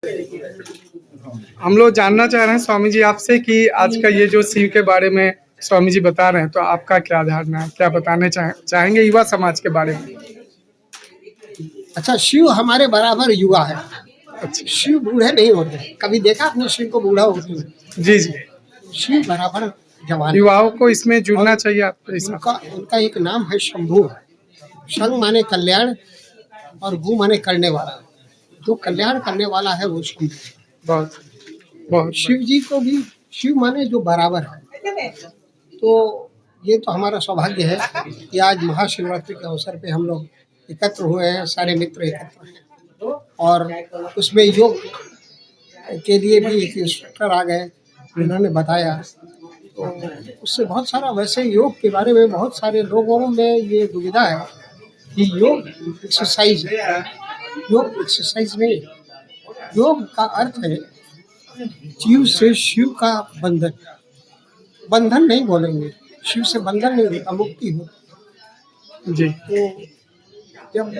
हम लोग जानना चाह रहे हैं स्वामी जी आपसे कि आज का ये जो शिव के बारे में स्वामी जी बता रहे हैं, तो आपका क्या धारणा है, क्या बताने चाहेंगे युवा समाज के बारे में? अच्छा, शिव हमारे बराबर युवा है। अच्छा, शिव बूढ़े नहीं होते। कभी देखा आपने शिव को बूढ़ा होते हुए? जी जी, शिव बराबर जवान है। युवाओं को इसमें जुड़ना चाहिए आपके हिसाब से। उनका एक नाम है शंभु। शंग माने कल्याण और भू माने करने वाला। जो कल्याण करने वाला है वो शंभु। बहुत बहुत शिव जी को भी शिव माने जो बराबर है। तो ये तो हमारा सौभाग्य है कि आज महाशिवरात्रि के अवसर पे हम लोग एकत्र हुए हैं, सारे मित्र एकत्र हैं और उसमें योग के लिए भी एक इंस्ट्रक्टर आ गए, उन्होंने बताया। तो उससे बहुत सारा, वैसे योग के बारे में बहुत सारे लोगों में ये दुविधा है कि योग एक्सरसाइज है। योग एक्सरसाइज नहीं, योग का अर्थ है जीव से शिव का बंधन। बंधन नहीं बोलेंगे, शिव से बंधन नहीं होता, मुक्ति हो। जी, तो जब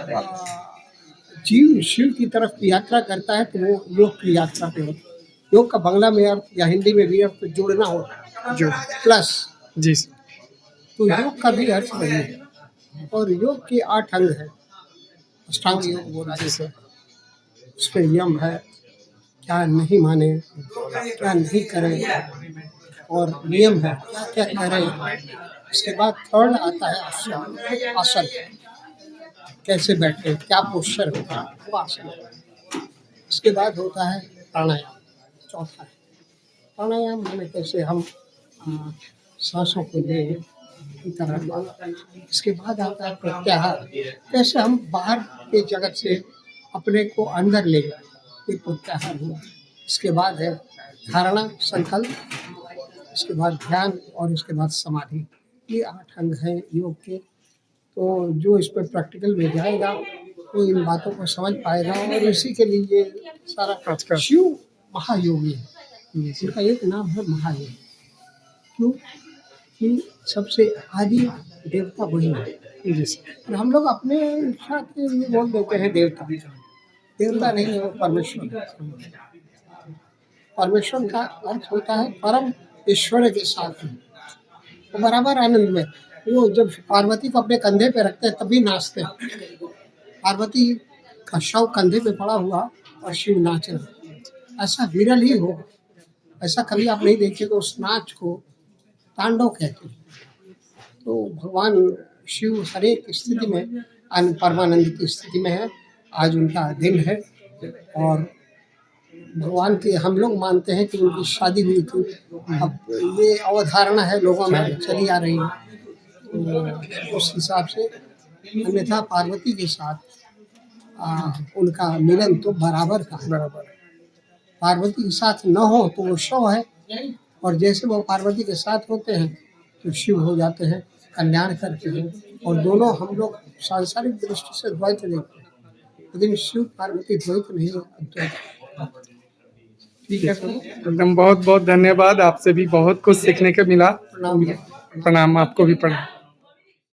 जीव शिव की तरफ यात्रा करता है तो वो योग की यात्रा पे होता है। योग का बांग्ला में अर्थ या हिंदी में भी अर्थ जोड़ना होता है, जो प्लस। जी तो योग का भी अर्थ वही है और योग के 8 अंग हैं। अष्टांग योग बोलते हैं। उसमें यम है, क्या नहीं माने, क्या नहीं करें, और नियम है क्या क्या करें। उसके बाद थर्ड आता है आसन। आसन कैसे बैठे, क्या पोस्चर होता है, वो आसन। उसके बाद होता है प्राणायाम, चौथा है प्राणायाम। माने कैसे हम सांसों को लें इस तरह। इसके बाद आता है प्रत्याहार, कैसे हम बाहर के जगत से अपने को अंदर ले जाए, ये प्रत्याहार हुआ। इसके बाद है धारणा, संकल्प, इसके बाद ध्यान और इसके बाद समाधि। ये 8 अंग हैं योग के। तो जो इस पर प्रैक्टिकल में जाएगा वो इन बातों को समझ पाएगा और इसी के लिए ये सारा। शिव महायोगी है, उनका एक नाम है महायोगी। क्यों? कि सबसे आदि देवता वही है। और हम लोग अपने इच्छा के लिए बोल देते हैं देवता। देवता नहीं है, वो परमेश्वर। परमेश्वर का अर्थ होता है परम ईश्वर के साथ में, वो बराबर आनंद में। वो जब पार्वती को अपने कंधे पे रखते हैं तभी नाचते हैं। पार्वती का शव कंधे पे पड़ा हुआ और शिव नाच रहे, ऐसा विरल ही हो। ऐसा कभी आप नहीं देखेंगे। उस नाच को तांडव कहते हैं। तो भगवान शिव हर एक स्थिति में परमानंद की स्थिति में है। आज उनका दिन है और भगवान के हम लोग मानते हैं कि उनकी शादी हुई थी। अब ये अवधारणा है लोगों में चली आ रही है, तो उस हिसाब से अन्यथा पार्वती के साथ उनका मिलन तो बराबर का है। पार्वती के साथ न हो तो वो शव है, और जैसे वो पार्वती के साथ होते हैं तो शिव हो जाते हैं, कल्याण करते हैं। और दोनों हम लोग सांसारिक दृष्टि से द्वैत देखते हैं, लेकिन शिव पार्वती द्वैत नहीं है। ठीक है, एकदम बहुत बहुत धन्यवाद। आपसे भी बहुत कुछ सीखने को मिला। प्रणाम। प्रणाम, आपको भी प्रणाम।